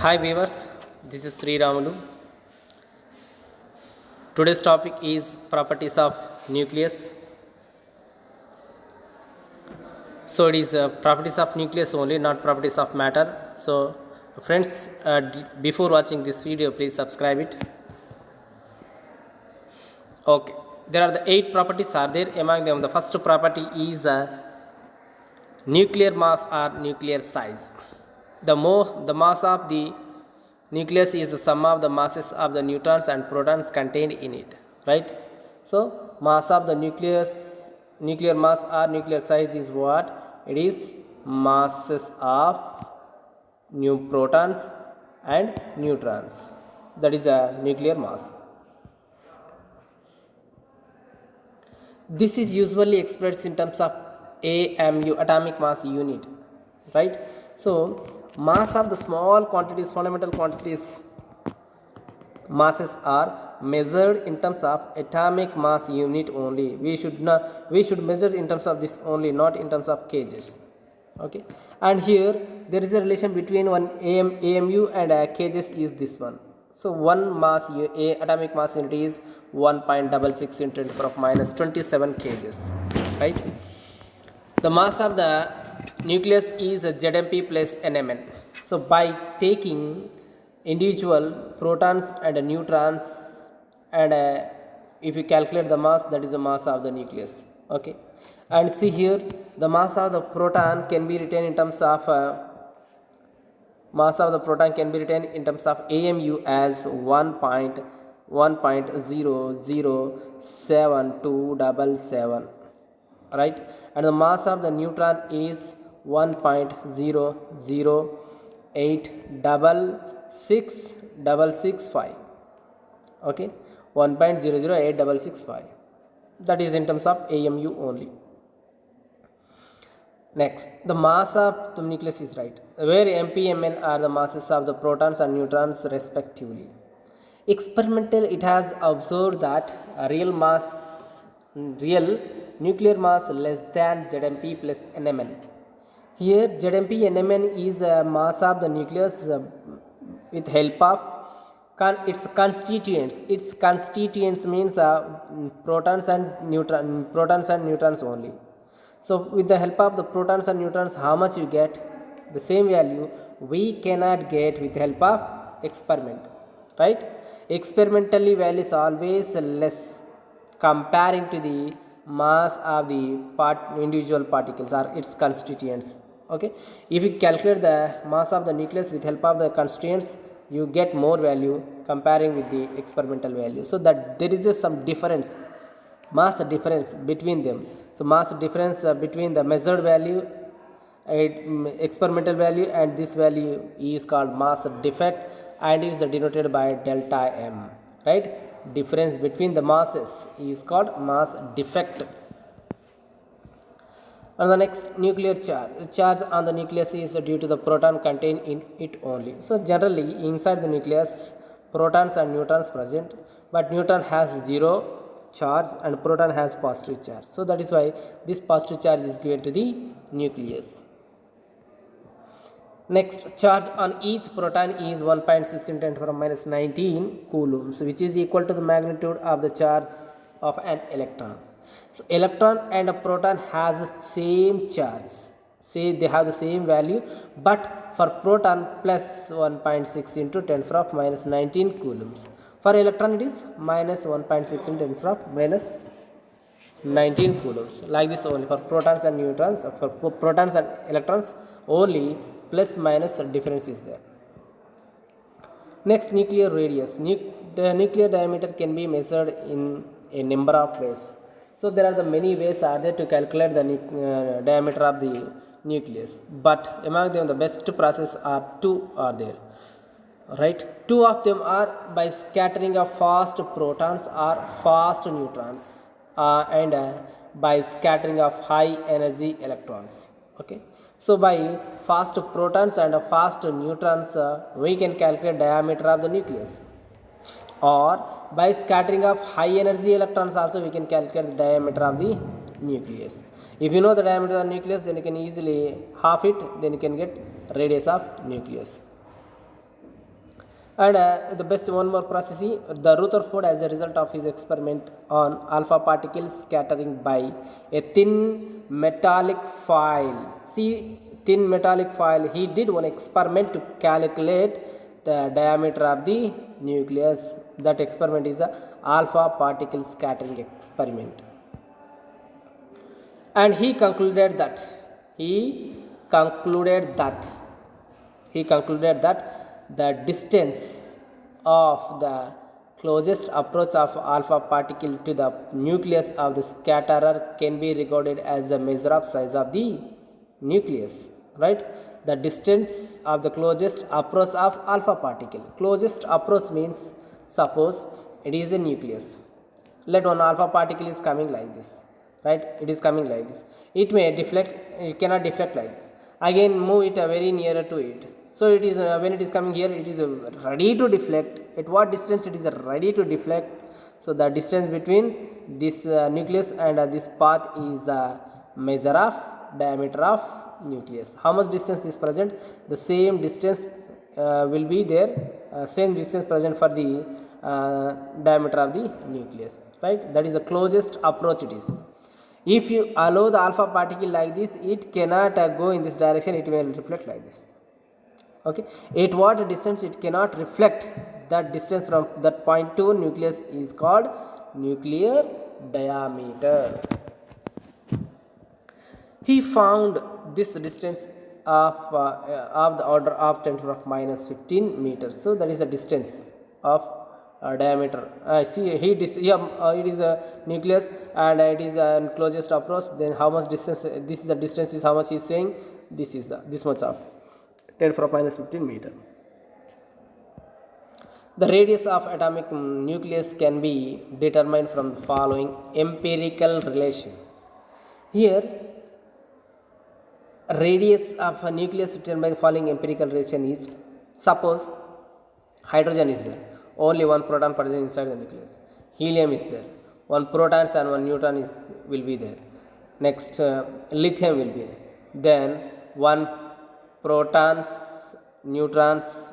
Hi viewers, this is Sri Ramulu. Today's topic is properties of nucleus. So it is properties of nucleus only, not properties of matter. So friends, before watching this video, please subscribe it. Okay, there are the 8 properties are there. Among them, the first property is nuclear mass or nuclear size. The mass of the nucleus is the sum of the masses of the neutrons and protons contained in it, right? So mass of the nuclear mass or nuclear size is what? It is masses of new protons and neutrons. That is a nuclear mass. This is usually expressed in terms of AMU, atomic mass unit, right? So mass of the small quantities, fundamental quantities, masses are measured in terms of atomic mass unit only. We should measure in terms of this only, not in terms of kgs. Okay, and here there is a relation between one AMU and kgs is this one. So one mass atomic mass unit is 1.66 into 10 to the power of minus 27 kgs, right? The mass of the nucleus is ZMP plus NMN. So by taking individual protons and neutrons, and if you calculate the mass, that is the mass of the nucleus. Okay, and see here the mass of the proton can be written in terms of AMU as 1.007277, right? And the mass of the neutron is 1.008665. Okay, 1.008665. That is in terms of AMU only. Next, the mass of the nucleus is right, where MPMN are the masses of the protons and neutrons respectively. Experimental, it has observed that real nuclear mass less than ZMP plus NMN. Here ZMP NMN is a mass of the nucleus with help of its constituents. Its constituents means protons and neutrons only. So with the help of the protons and neutrons, how much you get? The same value we cannot get with the help of experiment, right? Experimentally value is always less comparing to the mass of the individual particles or its constituents. Okay, if you calculate the mass of the nucleus with help of the constituents, you get more value comparing with the experimental value. So that there is some difference, mass difference between them. So mass difference between the measured value, experimental value, and this value is called mass defect, and it is denoted by delta M, right? Difference between the masses is called mass defect. And the next, nuclear charge. The charge on the nucleus is due to the proton contained in it only. So generally inside the nucleus, protons and neutrons present, but neutron has zero charge and proton has positive charge. So that is why this positive charge is given to the nucleus. Next, charge on each proton is 1.6 into 10 to the power minus 19 coulombs, which is equal to the magnitude of the charge of an electron. So electron and a proton has the same charge. Say they have the same value, but for proton plus 1.6 into 10 to the power minus 19 coulombs. For electron it is minus 1.6 into 10 to the power minus 19 coulombs. Like this only for protons and neutrons, for protons and electrons only plus minus difference is there. Next, nuclear radius. The nuclear diameter can be measured in a number of ways. So there are the many ways are there to calculate the diameter of the nucleus, but among them the best process are two are there, right? Two of them are by scattering of fast protons or fast neutrons, and by scattering of high energy electrons. Okay, so by fast protons and fast neutrons, we can calculate diameter of the nucleus, or by scattering of high energy electrons also we can calculate the diameter of the nucleus. If you know the diameter of the nucleus, then you can easily half it, then you can get radius of nucleus. And the best one more process is the Rutherford, as a result of his experiment on alpha particles scattering by a thin metallic foil. See, thin metallic foil, he did one experiment to calculate the diameter of the nucleus. That experiment is a alpha particle scattering experiment. And he concluded that the distance of the closest approach of alpha particle to the nucleus of the scatterer can be regarded as a measure of size of the nucleus, right? The distance of the closest approach of alpha particle. Closest approach means, suppose it is a nucleus. Let one alpha particle is coming like this, right? It is coming like this. It may deflect, it cannot deflect like this. Again move it very nearer to it. So it is when it is coming here, it is ready to deflect. At what distance it is ready to deflect? So the distance between this nucleus and this path is the measure of diameter of nucleus. How much distance is present? The same distance will be there, same distance present for the diameter of the nucleus, right? That is the closest approach it is. If you allow the alpha particle like this, it cannot go in this direction, it will reflect like this. Okay, at what distance it cannot reflect? That distance from that point to nucleus is called nuclear diameter. He found this distance of the order of 10 to the minus 15 meters. So that is the distance of diameter. See, it is a nucleus and it is a closest approach. Then how much distance? This is the distance, is how much he is saying. This is this much of 10 to the minus 15 meter. The radius of atomic nucleus can be determined from the following empirical relation. Here, radius of a nucleus determined by the following empirical relation is, suppose hydrogen is there, only one proton per inside the nucleus. Helium is there, one protons and one neutron will be there. Next, lithium will be there. Then one protons, neutrons,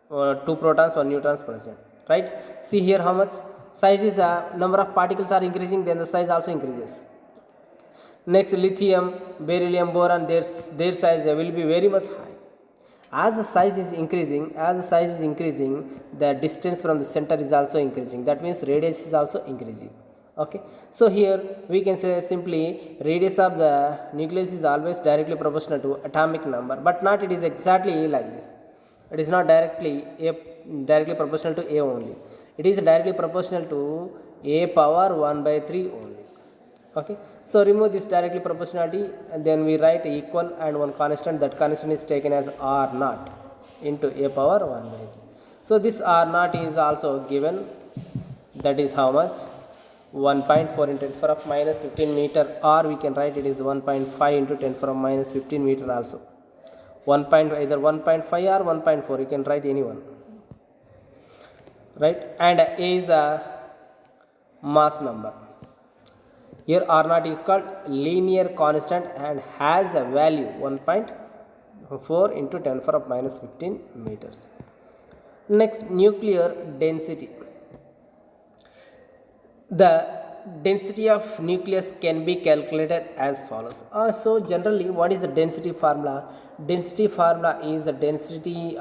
two protons, one neutrons present, right? See here how much size is, number of particles are increasing, then the size also increases. Next, lithium, beryllium, boron, their size will be very much high. As the size is increasing, the distance from the center is also increasing. That means radius is also increasing. Okay, so here we can say simply radius of the nucleus is always directly proportional to atomic number, but not it is exactly like this. It is not directly proportional to a only. It is directly proportional to a power 1/3 only. Okay, so remove this directly proportionality and then we write equal and one constant. That constant is taken as r naught into a power 1/3. So this r naught is also given. That is how much? 1.4 into 10 to the minus 15 meter, or we can write it is 1.5 into 10 to the minus 15 meter also. Either 1.5 or 1.4, you can write any one, right? And a is the mass number. Here r naught is called linear constant and has a value 1.4 into 10 to the minus 15 meters. Next, nuclear density. The density of nucleus can be calculated as follows. So generally, what is the density formula? Density formula is a density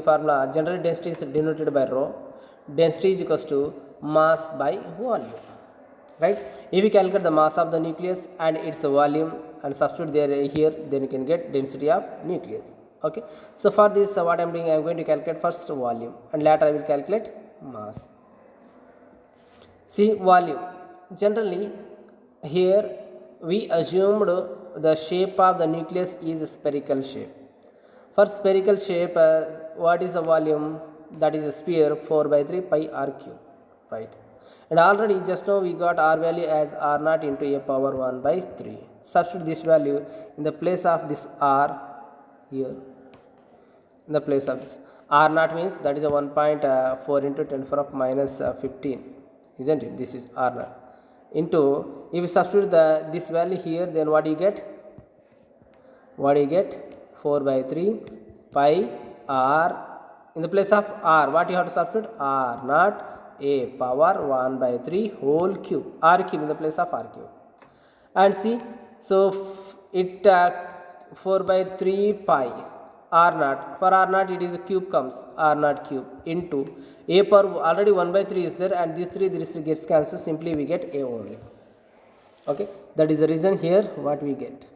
formula. Generally, density is denoted by rho. Density is equals to mass by volume, right? If you calculate the mass of the nucleus and its volume and substitute there here, then you can get density of nucleus. Okay, so for this what I am doing, I am going to calculate first volume and later I will calculate mass. See, volume. Generally, here we assumed the shape of the nucleus is a spherical shape. For spherical shape, what is the volume? That is a sphere 4/3 pi r cube, right? And already just now we got r value as r naught into a power 1/3. Substitute this value in the place of this r here. In the place of this r naught means that is a 1.4 into 10 to the minus 15. Isn't it? This is r naught into, if you substitute this value here, then what do you get? 4/3 pi r In the place of r, what you have to substitute? R naught a power 1 by 3 whole cube, r cube in the place of r cube. And see, so it 4 by 3 pi r naught, for r naught it is a cube comes, r naught cube into a power, already 1 by 3 is there, and this 3 this gets cancelled, simply we get a only. Okay, that is the reason here what we get.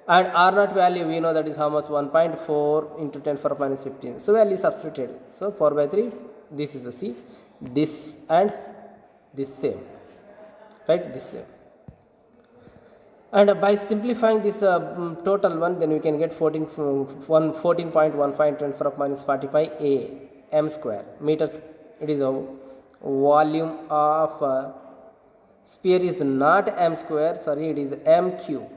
And r naught value we know that is how much, 1.4 into 10 power minus 15. So value substituted. So 4 by 3, this is the C, this and this same, right, this same. And by simplifying this total one, then we can get 14.15 10 power minus 45 a m square meters. It is a volume of sphere is not m square, sorry, it is m cube,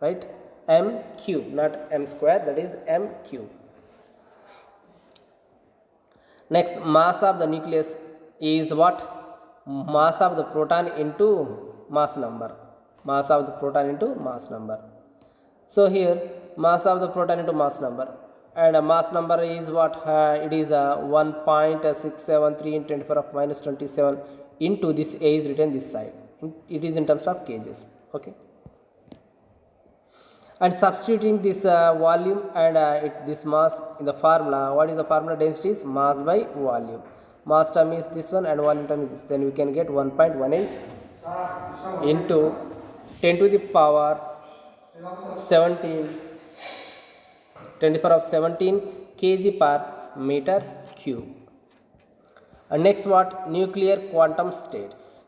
right, m cube, not m square, that is m cube. Next, mass of the nucleus is what? Mass of the proton into mass number. Mass of the proton into mass number. So here mass of the proton into mass number, and mass number is what? It is 1.673 into 10 power minus 27 into this a is written this side. It is in terms of kgs. Okay. And substituting this volume and this mass in the formula, what is the formula? Density is mass by volume. Mass term is this one and volume term is this. Then we can get 1.18 into 10 to the power 17, 10 to the power of 17 kg per meter cube. And next what? Nuclear quantum states.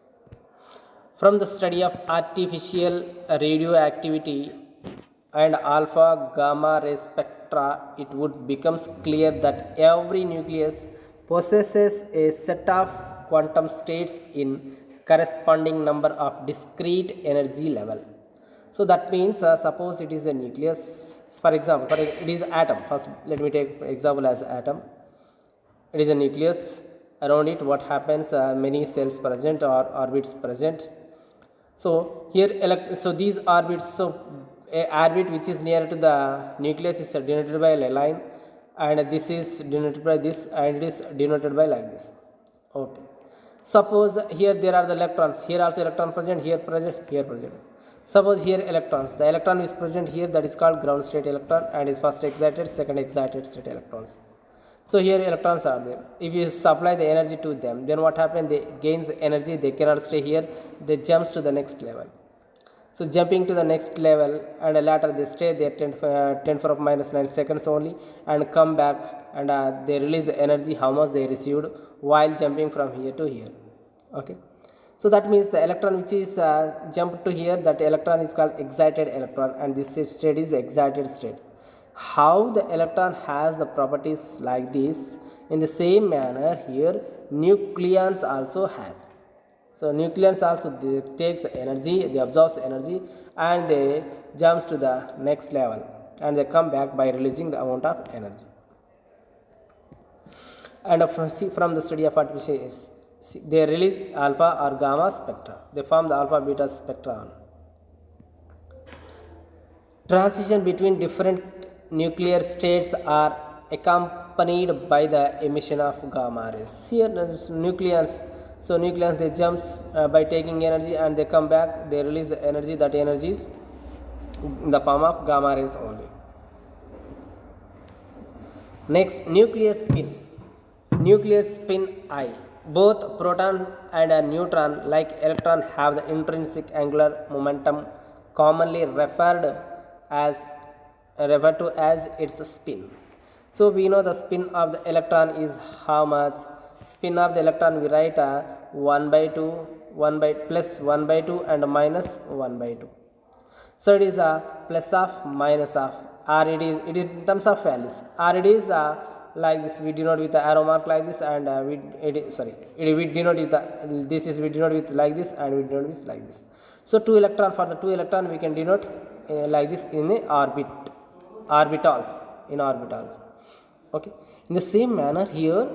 From the study of artificial radioactivity and alpha gamma ray spectra, it would becomes clear that every nucleus possesses a set of quantum states in corresponding number of discrete energy level. So that means suppose it is a nucleus, for example, it is atom. First let me take example as atom. It is a nucleus, around it what happens, many cells present or orbits present. So here so these orbits, so a orbit which is near to the nucleus is denoted by a line, and this is denoted by this, and it is denoted by like this. Okay, suppose here there are the electrons, here also electron present, here present, here present. Suppose here electrons, the electron is present here, that is called ground state electron, and is first excited, second excited state electrons. So here electrons are there. If you supply the energy to them, then what happens? They gains energy, they cannot stay here, they jumps to the next level. So jumping to the next level, and later they stay there 10 power minus 9 seconds only, and come back, and they release the energy how much they received while jumping from here to here. Okay, so that means the electron which is jumped to here, that electron is called excited electron, and this state is excited state. How the electron has the properties like this, in the same manner here nucleons also has. So nucleons also, they takes energy, they absorbs energy, and they jumps to the next level, and they come back by releasing the amount of energy. And from the study of artificial, they release alpha or gamma spectra, they form the alpha beta spectrum. Transition between different nuclear states are accompanied by the emission of gamma rays. Here nucleons, so nucleons, they jumps by taking energy, and they come back, they release the energy, that energy is in the form of gamma rays only. Next, nuclear spin. Nuclear spin I. Both proton and a neutron, like electron, have the intrinsic angular momentum, commonly referred to as its spin. So we know the spin of the electron is how much? Spin of the electron we write 1 by 2, 1 by plus 1 by 2 and minus 1 by 2. So it is a plus of, minus of, or it is in terms of values, or it is like this, we denote with the arrow mark like this, and we denote with the, this is we denote with like this, and we denote with like this. So 2 electron, for the 2 electron we can denote like this in a orbitals, in orbitals. Okay, in the same manner here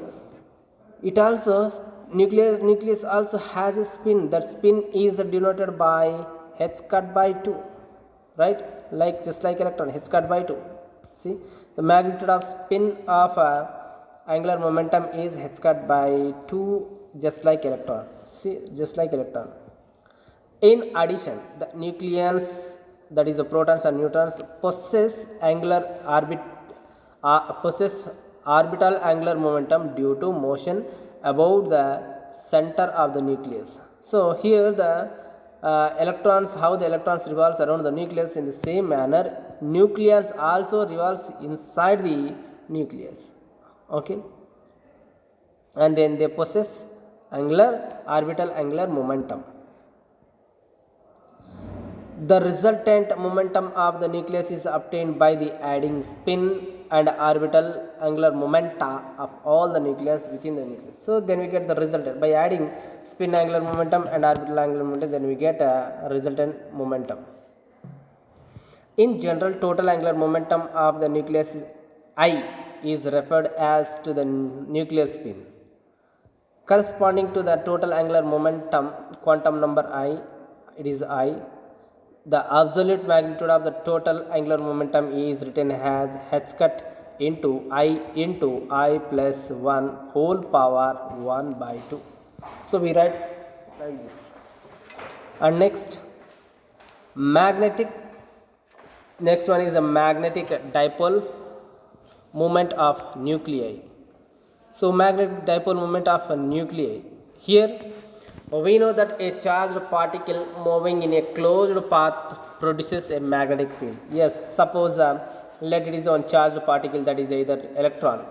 it also, nucleus also has a spin. That spin is denoted by h cut by 2, right, like just like electron, h cut by 2. See, the magnitude of spin of angular momentum is h cut by 2, just like electron. See, just like electron. In addition, the nucleons, that is the protons and neutrons, possess orbital angular momentum due to motion about the center of the nucleus. So here the electrons, how the electrons revolves around the nucleus in the same manner, nucleons also revolves inside the nucleus. Okay, and then they possess orbital angular momentum. The resultant momentum of the nucleus is obtained by the adding spin and orbital angular momenta of all the nucleons within the nucleus. So then we get the resultant by adding spin angular momentum and orbital angular momentum, then we get a resultant momentum. In general, total angular momentum of the nucleus I is referred as to the nuclear spin. Corresponding to the total angular momentum quantum number I, it is I. The absolute magnitude of the total angular momentum is written as h cut into I plus 1 whole power 1 by 2. So we write like this. And next one is a magnetic dipole moment of nuclei. So magnetic dipole moment of a nuclei. Here we know that a charged particle moving in a closed path produces a magnetic field. Yes, suppose let it is on charged particle, that is either electron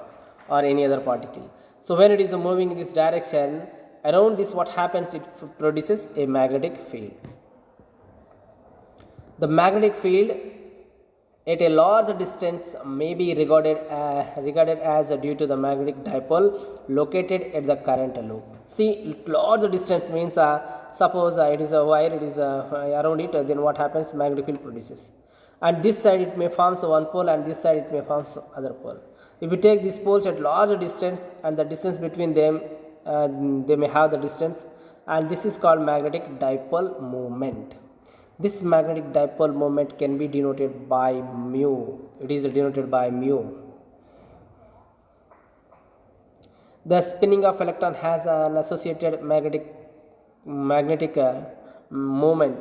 or any other particle. So when it is moving in this direction, around this what happens, it produces a magnetic field. The magnetic field at a large distance may be regarded as due to the magnetic dipole located at the current loop. See, large distance means suppose it is a wire, it is around it, then what happens, magnetic field produces. And this side it may form one pole, and this side it may form other pole. If you take these poles at large distance, and the distance between them, they may have the distance, and this is called magnetic dipole moment. This magnetic dipole moment can be denoted by mu. It is denoted by mu. The spinning of electron has an associated magnetic moment.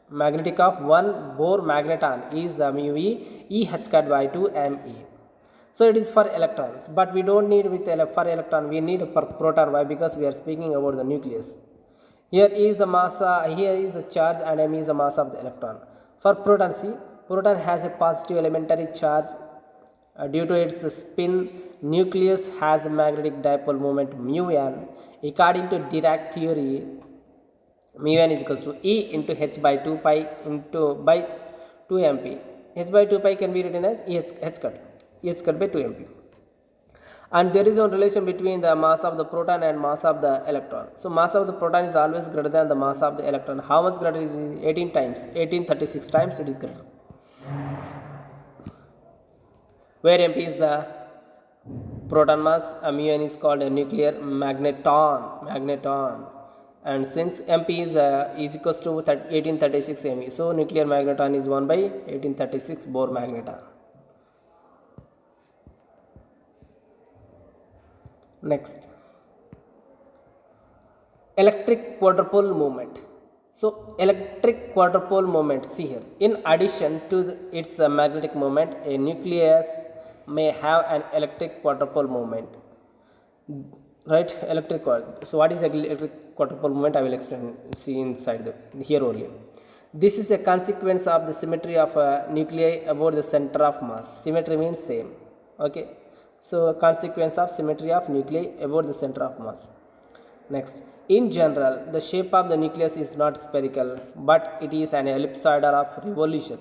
Magnetic of one Bohr magneton is mu e h cut by 2 me. So it is for electrons, but we don't need for electron. We need for proton. Why? Because we are speaking about the nucleus. Here is the mass, here is the charge, and m is the mass of the electron. For proton, see, proton has a positive elementary charge. Due to its spin, nucleus has a magnetic dipole moment mu n. According to Dirac theory, mu n is equals to E into h by 2 pi by 2 mp. H by 2 pi can be written as h cut by 2 mp. And there is a relation between the mass of the proton and mass of the electron. So mass of the proton is always greater than the mass of the electron. How much greater is it? 1836 times it is greater. Where mp is the proton mass, mu n is called a nuclear magneton. And since mp is equals to 1836 me, so nuclear magneton is 1 by 1836 Bohr magneton. Next, electric quadrupole moment. So electric quadrupole moment, see here, in addition to its magnetic moment, a nucleus may have an electric quadrupole moment, right? So what is electric quadrupole moment? I will explain, see inside here only. This is a consequence of the symmetry of nuclei about the center of mass. Symmetry means same. Okay, so a consequence of symmetry of nuclei about the center of mass. Next, in general, the shape of the nucleus is not spherical, but it is an ellipsoidal of revolution.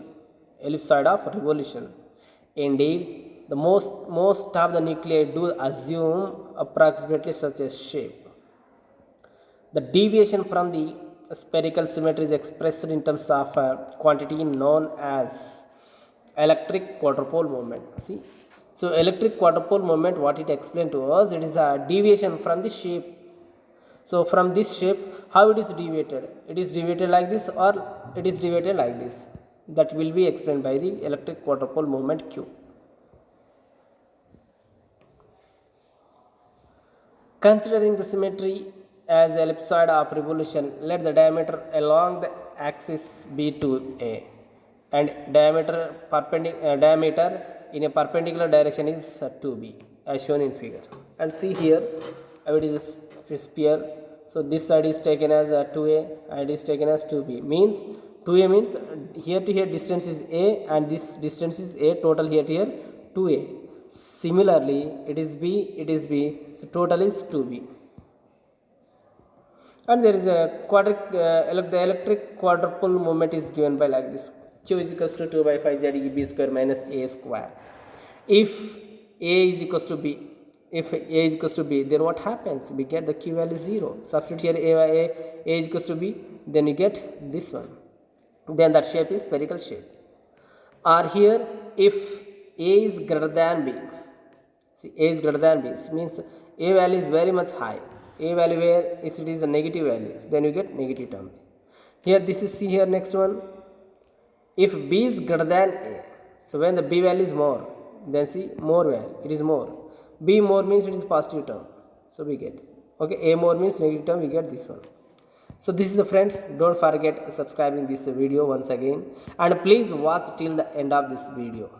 Indeed, the most of the nuclei do assume approximately such a shape. The deviation from the spherical symmetry is expressed in terms of a quantity known as electric quadrupole moment. See, so electric quadrupole moment, what it explained to us, it is a deviation from the shape. So from this shape, how it is deviated? It is deviated like this, or it is deviated like this. That will be explained by the electric quadrupole moment Q. Considering the symmetry as ellipsoid of revolution, let the diameter along the axis be 2a and diameter in a perpendicular direction is 2b as shown in figure. And see here how it is a sphere. So this side is taken as 2a and it is taken as 2b. Means 2a means here to here distance is a and this distance is a, total here to here 2a. Similarly, it is b, so total is 2b. And there is a the electric quadrupole moment is given by like this: Q is equals to 2 by 5 Z B square minus A square. If A is equals to B, then what happens? We get the Q value 0. Substitute here A is equals to B, then you get this one. Then that shape is spherical shape. Or here, if A is greater than B, see A is greater than B, it means A value is very much high. A value where it is a negative value, then you get negative terms. Here this is, see here next one. If B is greater than A, so when the B value is more, then see more value, it is more. B more means it is positive term, so we get, okay, A more means negative term, we get this one. So this is a friend, don't forget subscribing this video once again, and please watch till the end of this video.